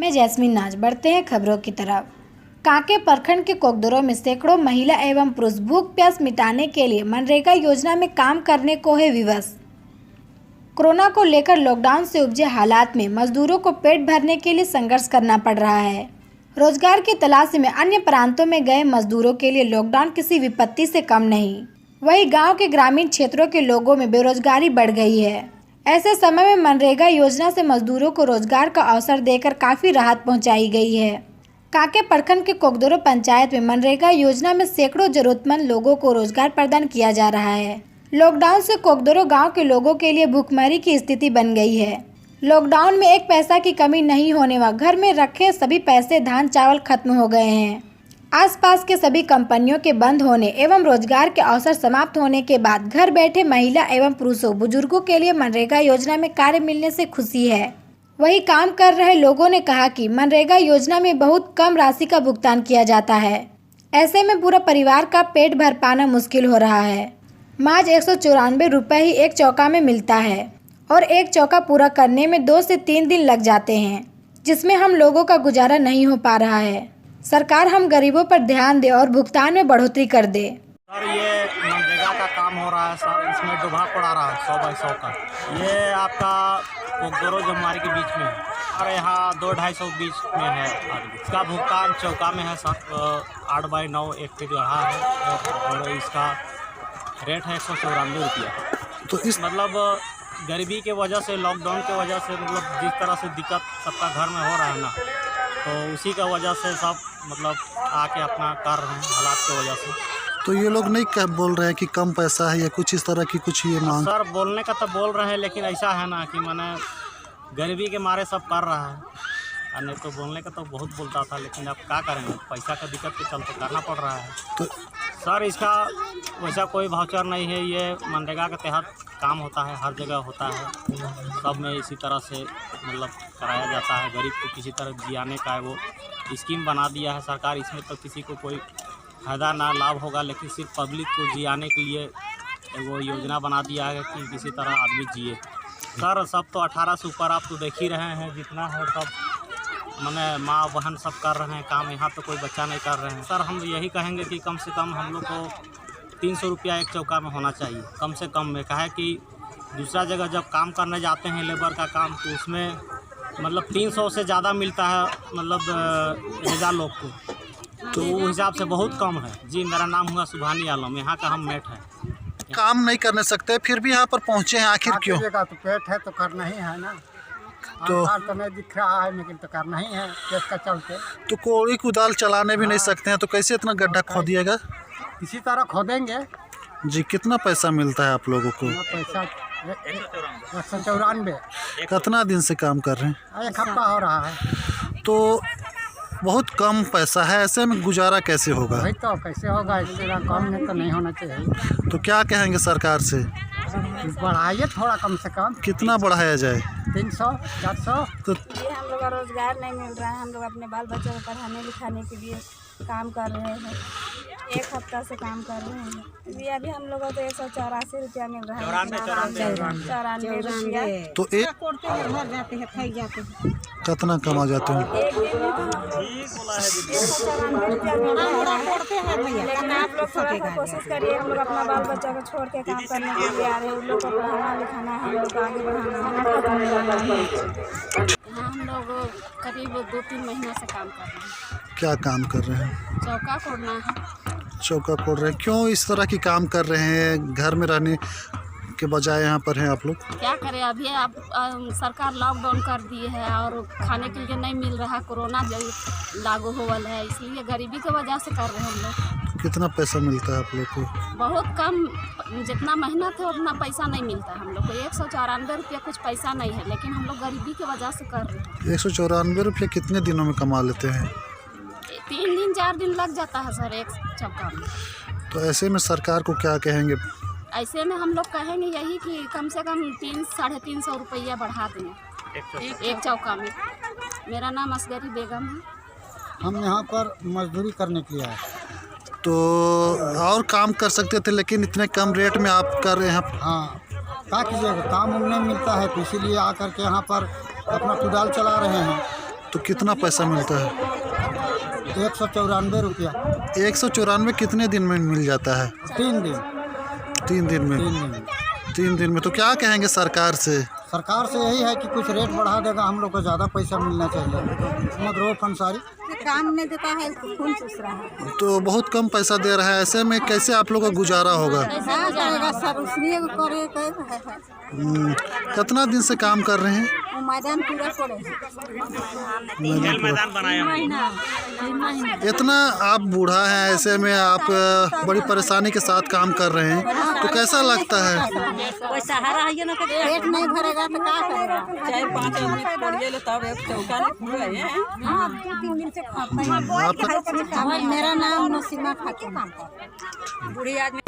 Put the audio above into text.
मैं जैस्मिन नाज। बढ़ते हैं खबरों की तरफ। कांके प्रखंड के कोकदोरो में सैकड़ों महिला एवं पुरुष भूख प्यास मिटाने के लिए मनरेगा योजना में काम करने को है विवश। कोरोना को लेकर लॉकडाउन से उपजे हालात में मजदूरों को पेट भरने के लिए संघर्ष करना पड़ रहा है। रोजगार की तलाश में अन्य प्रांतों में गए मजदूरों के लिए लॉकडाउन किसी विपत्ति से कम नहीं। वहीं गांव के ग्रामीण क्षेत्रों के लोगों में बेरोजगारी बढ़ गई है। ऐसे समय में मनरेगा योजना से मजदूरों को रोजगार का अवसर देकर काफी राहत पहुंचाई गई है। कांके प्रखंड के कोकदोरो पंचायत में मनरेगा योजना में सैकड़ों जरूरतमंद लोगों को रोजगार प्रदान किया जा रहा है। लॉकडाउन से कोकदोरो गांव के लोगों के लिए भूखमरी की स्थिति बन गई है। लॉकडाउन में एक पैसा की कमी नहीं होने व घर में रखे सभी पैसे धान चावल खत्म हो गए हैं। आसपास के सभी कंपनियों के बंद होने एवं रोजगार के अवसर समाप्त होने के बाद घर बैठे महिला एवं पुरुषों बुजुर्गों के लिए मनरेगा योजना में कार्य मिलने से खुशी है। वही काम कर रहे लोगों ने कहा कि मनरेगा योजना में बहुत कम राशि का भुगतान किया जाता है। ऐसे में पूरा परिवार का पेट भर पाना मुश्किल हो रहा है। मात्र 194 रुपये ही एक चौका में मिलता है और एक चौका पूरा करने में 2 से 3 दिन लग जाते हैं, जिसमें हम लोगों का गुजारा नहीं हो पा रहा है। सरकार हम गरीबों पर ध्यान दे और भुगतान में बढ़ोतरी कर दे। सर ये मनरेगा का काम हो रहा है सर, इसमें डुबा पड़ा रहा है 100 बाई 100 का। ये आपका कोकदोरो जमुआरी के बीच में है और यहाँ 200-250 बीच में है। इसका भुगतान चौका में है सर, 8 बाई 9 एक पे गढ़ा है और इसका रेट है 194 रुपया। तो इस मतलब गरीबी के वजह से, लॉकडाउन के वजह से, मतलब जिस तरह से दिक्कत सबका घर में हो रहा है ना, तो उसी का वजह से सब मतलब आके अपना कर रहे हैं हालात की वजह से। तो ये लोग नहीं क्या बोल रहे हैं कि कम पैसा है या कुछ इस तरह की कुछ ये मांग? सर बोलने का तो बोल रहे हैं, लेकिन ऐसा है ना कि मैंने गरीबी के मारे सब कर रहा है, और नहीं तो बोलने का तो बहुत बोलता था, लेकिन अब क्या करेंगे, पैसा का दिक्कत के चलते करना पड़ रहा है। तो सर इसका वैसा कोई वाउचर नहीं है, ये मनरेगा के तहत काम होता है, हर जगह होता है, सब में इसी तरह से मतलब कराया जाता है। गरीब को किसी तरह जियाने का वो स्कीम बना दिया है सरकार। इसमें तो किसी को कोई फ़ायदा ना लाभ होगा, लेकिन सिर्फ पब्लिक को जियाने के लिए वो योजना बना दिया है कि किसी तरह आदमी जिए। सर सब तो 18 से ऊपर आप तो देख ही रहे हैं, जितना है सब मैंने माँ बहन सब कर रहे हैं काम, यहाँ तो कोई बच्चा नहीं कर रहे हैं। सर हम यही कहेंगे कि कम से कम हम लोग को 300 रुपया एक चौका में होना चाहिए, कम से कम में। कहा है कि दूसरा जगह जब काम करने जाते हैं लेबर का काम, तो उसमें मतलब 300 से ज़्यादा मिलता है, मतलब 1000 लोग को, तो वो हिसाब से बहुत कम है। जी मेरा नाम हुआ सुभानी आलम, यहाँ का हम मेट है। काम नहीं करने सकते फिर भी यहाँ पर पहुँचे हैं, आखिर क्यों? तो पेट है तो करना ही है ना, तो नहीं दिख रहा है, लेकिन तो करना ही है पेट का चलते। तो कोड़ी कुदाल चलाने भी नहीं सकते हैं, तो कैसे इतना गड्ढा खोदिएगा? इसी तरह खोदेंगे। जी कितना पैसा मिलता है आप लोगों को? पैसा 194। कितना दिन से काम कर रहे हैं? 1 हफ्ता हो रहा है। तो बहुत कम पैसा है, ऐसे में गुजारा कैसे होगा? वही तो कैसे होगा, इससे कम में तो नहीं होना चाहिए। तो क्या कहेंगे सरकार से? बढ़ाइए थोड़ा, कम से कम। कितना बढ़ाया जाए? 300 400। तो ये हम लोग का रोजगार नहीं मिल रहा है, हम लोग अपने बाल बच्चों को पढ़ाने लिखाने के लिए काम कर रहे हैं। 1 हफ्ता से काम कर रहे हैं। अभी हम लोगों को 184 रुपया मिल रहा है। 94 रुपया। तो एक कितना कमा जाते हैं? एक दिन में तो हम लोग 194 रुपया मिल रहा है। लेकिन आप लोग थोड़ा सा कोशिश करिए, हम लोग अपना बाल बच्चा को छोड़ के काम करने के लिए आ रहे हैं। उन लोग को पढ़ाना लिखाना है, हम लोग को आगे बढ़ाना है। यहाँ हम लोग करीब 2-3 महीनों से काम कर रहे हैं। क्या काम कर रहे हैं? चौका खोदना है। चौका खोद रहे हैं। क्यों इस तरह की काम कर रहे हैं? घर में रहने के बजाय यहाँ पर हैं आप लोग? क्या करें, अभी आप सरकार लॉकडाउन कर दी है और खाने के लिए नहीं मिल रहा, कोरोना लागू होवल है, इसलिए गरीबी की वजह से कर रहे हैं हम लोग। कितना पैसा मिलता है आप लोग को? बहुत कम, जितना मेहनत है उतना पैसा नहीं मिलता है हम लोग को। 194 रुपया कुछ पैसा नहीं है, लेकिन हम लोग गरीबी की वजह से कर रहे हैं। 194 रुपये कितने दिनों में कमा लेते हैं? 3 दिन 4 दिन लग जाता है सर एक चौका में। तो ऐसे में सरकार को क्या कहेंगे? ऐसे में हम लोग कहेंगे यही कि कम से कम 300-350 रुपया बढ़ा दें एक चौका में। मेरा नाम असगरी बेगम है। हम यहाँ पर मजदूरी करने के लिए आए। तो और काम कर सकते थे, लेकिन इतने कम रेट में आप कर रहे हैं। हाँ, क्या कीजिएगा, काम उम नहीं मिलता है, तो इसीलिए आकर के यहाँ पर अपना कुदाल चला रहे हैं। तो कितना पैसा मिलता है? 194 रुपया 194 कितने दिन में मिल जाता है? 3 दिन 3 दिन में। 3 दिन। 3 दिन में तो क्या कहेंगे सरकार से? सरकार से यही है कि कुछ रेट बढ़ा देगा, हम लोग को ज़्यादा पैसा मिलना चाहिए। मदरोफ अंसारी काम नहीं देता है, खून चूस रहा है। तो बहुत कम पैसा दे रहा है, ऐसे में कैसे आप लोग का गुजारा होगा? सर उसने करे कितना दिन से काम कर रहे हैं? मैदान पूरा पड़े मैदान बनाया इतना आप बूढ़ा हैं, ऐसे में आप बड़ी परेशानी के साथ काम कर रहे हैं, तो कैसा लगता है? कोई सहारा है ना, पेट नहीं भरेगा तो क्या करेगा? चाहे 5 मिनट पड़ जाए तब एक चौका नहीं। हाँ 2-3 दिन से खाता है। मेरा नाम नसीमा खातून। बूढ़ी आदमी